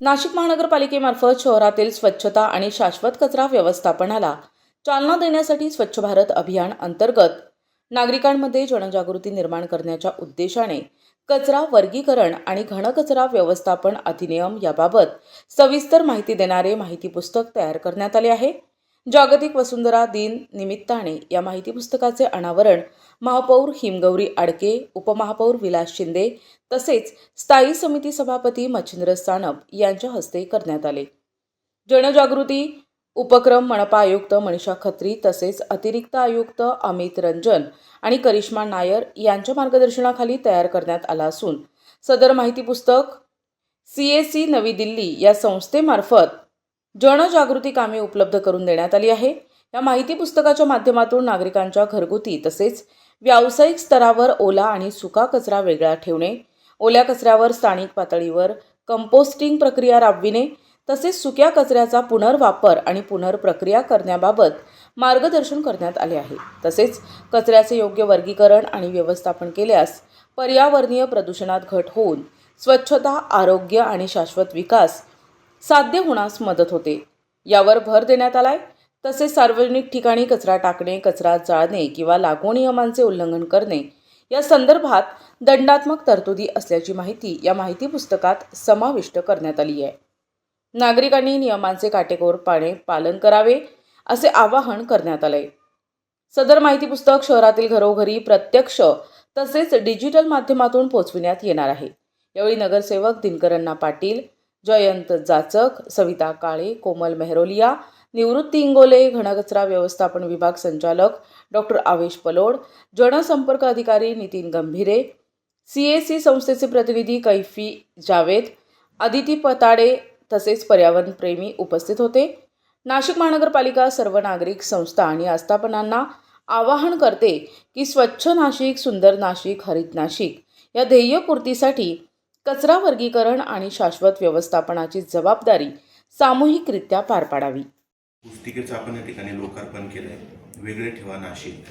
नाशिक महानगरपालिकेमार्फत शहरातील स्वच्छता आणि शाश्वत कचरा व्यवस्थापनाला चालना देण्यासाठी स्वच्छ भारत अभियान अंतर्गत नागरिकांमध्ये जनजागृती निर्माण करण्याच्या उद्देशाने कचरा वर्गीकरण आणि घनकचरा व्यवस्थापन अधिनियम याबाबत सविस्तर माहिती देणारे माहिती पुस्तक तयार करण्यात आले आहे। जागतिक वसुंधरा दिन निमित्ताने या माहिती पुस्तकाचे अनावरण महापौर हिमगौरी आडके, उपमहापौर विलास शिंदे तसेच स्थायी समिती सभापती मच्छिंद्र सानप यांच्या हस्ते करण्यात आले। जनजागृती उपक्रम मनपा आयुक्त मनीषा खत्री तसेच अतिरिक्त आयुक्त अमित रंजन आणि करिश्मा नायर यांच्या मार्गदर्शनाखाली तयार करण्यात आला असून सदर माहिती पुस्तक CAC नवी दिल्ली या संस्थेमार्फत जनजागृती कामे उपलब्ध करून देण्यात आली आहे। या माहिती पुस्तकाच्या माध्यमातून नागरिकांच्या घरगुती तसेच व्यावसायिक स्तरावर ओला आणि सुका कचरा वेगळा ठेवणे, ओल्या कचऱ्यावर स्थानिक पातळीवर कंपोस्टिंग प्रक्रिया राबविणे तसेच सुक्या कचऱ्याचा पुनर्वापर आणि पुनर्प्रक्रिया करण्याबाबत मार्गदर्शन करण्यात आले आहे। तसेच कचऱ्याचे योग्य वर्गीकरण आणि व्यवस्थापन केल्यास पर्यावरणीय प्रदूषणात घट होऊन स्वच्छता, आरोग्य आणि शाश्वत विकास साध्य होण्यास मदत होते, यावर भर देण्यात आलाय। तसेच सार्वजनिक ठिकाणी कचरा टाकणे, कचरा जाळणे किंवा लागू नियमांचे उल्लंघन करणे या संदर्भात दंडात्मक तरतुदी असल्याची माहिती या माहिती पुस्तकात समाविष्ट करण्यात आली आहे। नागरिकांनी नियमांचे काटेकोरपणे पालन करावे असे आवाहन करण्यात आले। सदर माहिती पुस्तक शहरातील घरोघरी प्रत्यक्ष तसेच डिजिटल माध्यमातून पोहोचविण्यात येणार आहे। यावेळी नगरसेवक दिनकरण्णा पाटील, जयंत जाचक, सविता काळे, कोमल मेहरोलिया, निवृत्ती इंगोले, घनकचरा व्यवस्थापन विभाग संचालक डॉक्टर आवेश पलोड, जनसंपर्क अधिकारी नितीन गंभीरे, CAC संस्थेचे प्रतिनिधी कैफी जावेद, आदिती पताडे तसेच पर्यावरणप्रेमी उपस्थित होते। नाशिक महानगरपालिका सर्व नागरिक संस्था आणि आस्थापनांना आवाहन करते की स्वच्छ नाशिक, सुंदर नाशिक, हरित नाशिक या ध्येयपूर्तीसाठी कचरा वर्गीकरण आणि शाश्वत व्यवस्थापनाची जबाबदारी सामूहिकरित्या पार पाडावी। पुस्तिकेचं आपण या ठिकाणी लोकार्पण केलंय। वेगळे ठेवा नाशिक,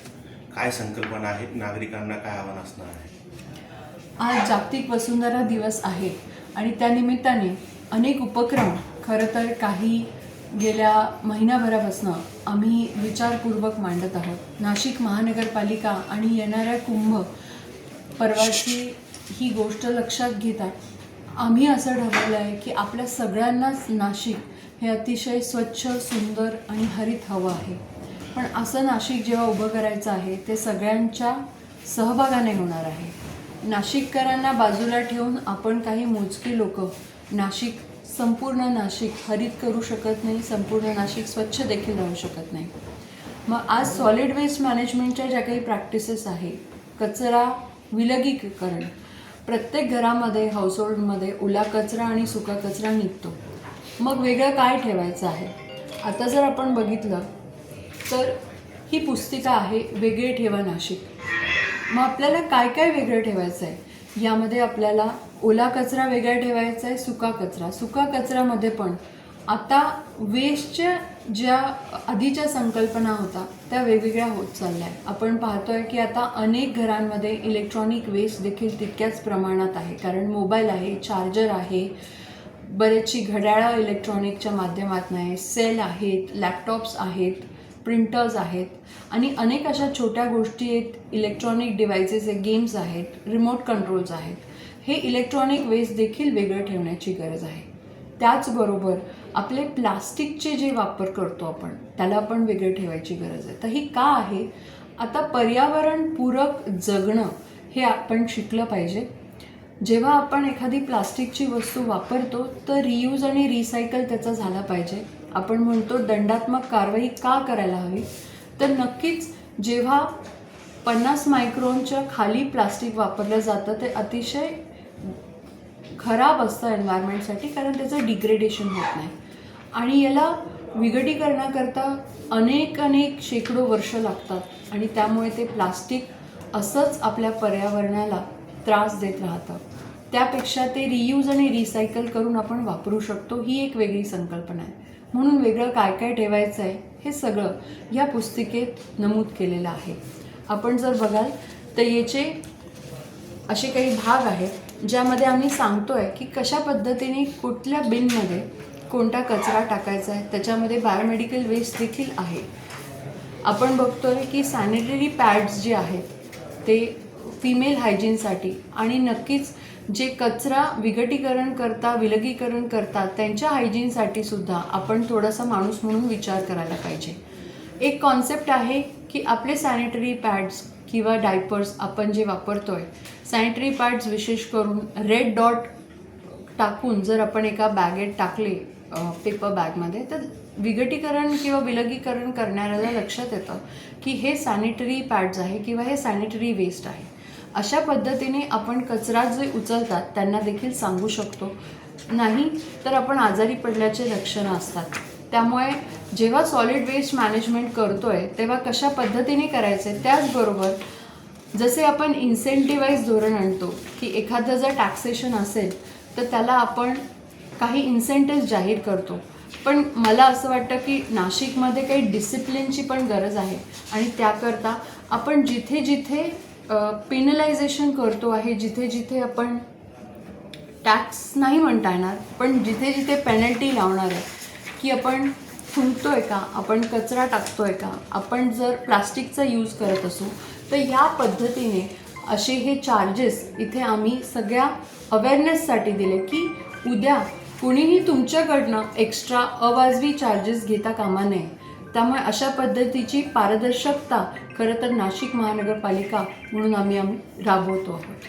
काय संकल्पना आहेत, नागरिकांना काय आव्हान असणार आहे? आज जागतिक वसुंधरा दिवस आहे आणि त्या निमित्ताने अनेक उपक्रम खरं तर काही गेल्या महिनाभरापासून आम्ही विचारपूर्वक मांडत आहोत। नाशिक महानगरपालिका आणि येणाऱ्या कुंभ पर्वाची ही गोष्ट लक्षात घेता आम्ही असं ठरवलं आहे की आपल्या सगळ्यांनाच नाशिक हे अतिशय स्वच्छ, सुंदर आणि हरित हवं आहे। पण असं नाशिक जेव्हा उभं करायचं आहे ते सगळ्यांच्या सहभागाने होणार आहे। नाशिककरांना बाजूला ठेवून आपण काही मोजके लोक संपूर्ण नाशिक हरित करू शकत नाही, संपूर्ण नाशिक स्वच्छ देखील राहू शकत नाही। मग आज सॉलिड वेस्ट मॅनेजमेंटच्या ज्या काही प्रॅक्टिसेस आहे, कचरा विलगीकरण, प्रत्येक घरामध्ये हाऊसहोल्डमध्ये ओला कचरा आणि सुका कचरा निघतो। मग वेगळं काय ठेवायचं आहे? आता जर आपण बघितलं तर ही पुस्तिका आहे वेगळे ठेवा नाशिक। मग आपल्याला काय काय वेगळं ठेवायचं आहे? यामध्ये आपल्याला ओला कचरा वेगळा ठेवायचा आहे, सुका कचऱ्यामध्ये पण आता वेस्टच्या ज्या आधीच्या संकल्पना होता त्या वेगवेगळ्या होत चालल्या आहे। आपण पाहतोय की आता अनेक घरांमध्ये इलेक्ट्रॉनिक वेस्ट देखील तितक्याच प्रमाणात आहे, कारण मोबाईल आहे, चार्जर आहे, बरेचशी घड्याळं इलेक्ट्रॉनिकच्या माध्यमातून आहे, सेल आहेत, लॅपटॉप्स आहेत, प्रिंटर्स आहेत आणि अनेक अशा छोट्या गोष्टी आहेत, इलेक्ट्रॉनिक डिव्हाइसेस आहेत, गेम्स आहेत, रिमोट कंट्रोल्स आहेत। हे इलेक्ट्रॉनिक वेस्ट देखील वेगळं ठेवण्याची गरज आहे। त्याचबरोबर आपले प्लास्टिकचे जे वापर करतो आपण त्याला पण वेगळे ठेवायची गरज आहे। तर ही का आहे? आता पर्यावरणपूरक जगणं हे आपण शिकलं पाहिजे। जेव्हा आपण एखादी प्लास्टिकची वस्तू वापरतो तर रियूज आणि रिसायकल त्याचा झाला पाहिजे। आपण म्हणतो दंडात्मक कारवाई का करायला हवी? तर नक्कीच जेव्हा 50 मायक्रॉनच्या खाली प्लास्टिक वापरलं जातं ते अतिशय खराब असतं एन्व्हायरमेंटसाठी, कारण त्याचं डिग्रेडेशन होत नाही आणि याला विघटीकरणाकरता अनेक शेकडो वर्ष लागतात आणि त्यामुळे ते प्लास्टिक असंच आपल्या पर्यावरणाला त्रास देत राहतं। त्यापेक्षा ते रियूज आणि रिसायकल करून आपण वापरू शकतो, ही एक वेगळी संकल्पना आहे। म्हणून वेगळं काय काय ठेवायचं आहे हे सगळं या पुस्तिकेत नमूद केलेलं आहे। आपण जर बघाल तर याचे असे काही भाग आहेत ज्यामध्ये आम्ही सांगतोय की कशा पद्धतीने कुठल्या बिनमध्ये कोणता कचरा टाकायचा आहे. त्याच्यामध्ये बायोमेडिकल वेस्ट देखील आहे. आपण बघतोय की सॅनिटरी पॅड्स जे आहेत ते फिमेल हायजीनसाठी आणि नक्कीच जे कचरा विलगीकरण करतात त्यांच्या हायजीनसाठी सुद्धा आपण थोडासा माणूस म्हणून विचार करायला पाहिजे. एक कॉन्सेप्ट आहे की आपले सॅनिटरी पॅड्स किंवा डायपर्स आपण जे वापरतोय, सॅनिटरी पॅड्स विशेष करून रेड डॉट टाकून जर आपण एका बॅगेत टाकले पेपर बॅगमध्ये, तर विलगीकरण करणाऱ्याला लक्षात येतं की हे सॅनिटरी पॅड्स आहे किंवा हे सॅनिटरी वेस्ट आहे. अशा पद्धतीने आपण कचरा जे उचलतात त्यांना देखील सांगू शकतो. नाही तर आपण आजारी पडल्याचे लक्षणं असतात. त्यामुळे जेव्हा सॉलिड वेस्ट मॅनेजमेंट करतोय तेव्हा कशा पद्धतीने करायचे, त्याचबरोबर जसे आपण इन्सेंटिव्हाइज धोरण आणतो की एखादं जर टॅक्सेशन असेल तर त्याला आपण काही इन्सेंटिव्ह जाहीर करतो. पण मला असं वाटतं की नाशिकमध्ये काही डिसिप्लिनची पण गरज आहे आणि त्याकरता आपण जिथे जिथे पेनलायझेशन करतो आहे, जिथे जिथे आपण टॅक्स नाही म्हणता येणार पण जिथे जिथे पेनल्टी लावणार आहे की आपण थुंकतोय का, आपण कचरा टाकतोय का, आपण जर प्लास्टिकचा यूज करत असू तर या पद्धतीने असे हे चार्जेस इथे आम्ही सगळ्या अवेअरनेससाठी दिले की उद्या कुणीही तुमच्याकडनं एक्स्ट्रा अवाजवी चार्जेस घेता कामा नये. त्यामुळे अशा पद्धतीची पारदर्शकता खरं तर नाशिक महानगरपालिका म्हणून आम्ही राबवतो आहोत.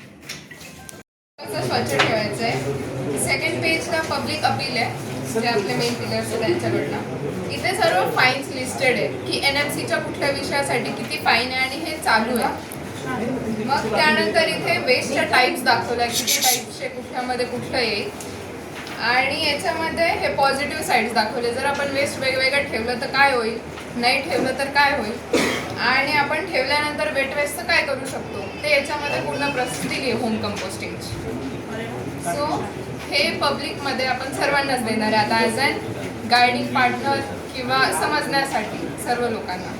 स्वच्छ ठेवायचं आहे. सेकंड पेजला पब्लिक अपील आहे, जे आपले मेन पिलर्स आहेत त्यांच्याकडनं. इथे सर्व फाईन्स लिस्टेड आहे की NMCच्या कुठल्या विषयासाठी किती फाईन आहे आणि हे चालू आहे. मग त्यानंतर इथे वेस्टच्या टाईप्स दाखवल्या, किती टाईप्सचे कुठल्यामध्ये कुठलं येईल. आणि याच्यामध्ये हे पॉझिटिव्ह साईड्स दाखवले. जर आपण वेस्ट वेगवेगळं ठेवलं तर काय होईल, नाही ठेवलं तर काय होईल, आणि आपण ठेवल्यानंतर वेट वेस्ट काय करू शकतो ते याच्यामध्ये पूर्ण प्रसिद्धी दिली आहे होम कंपोस्टिंगची. सो हे पब्लिकमध्ये आपण सर्वांनाच देणार आहे आता ॲज अन गायडिंग पार्टनर किंवा समजण्यासाठी सर्व लोकांना.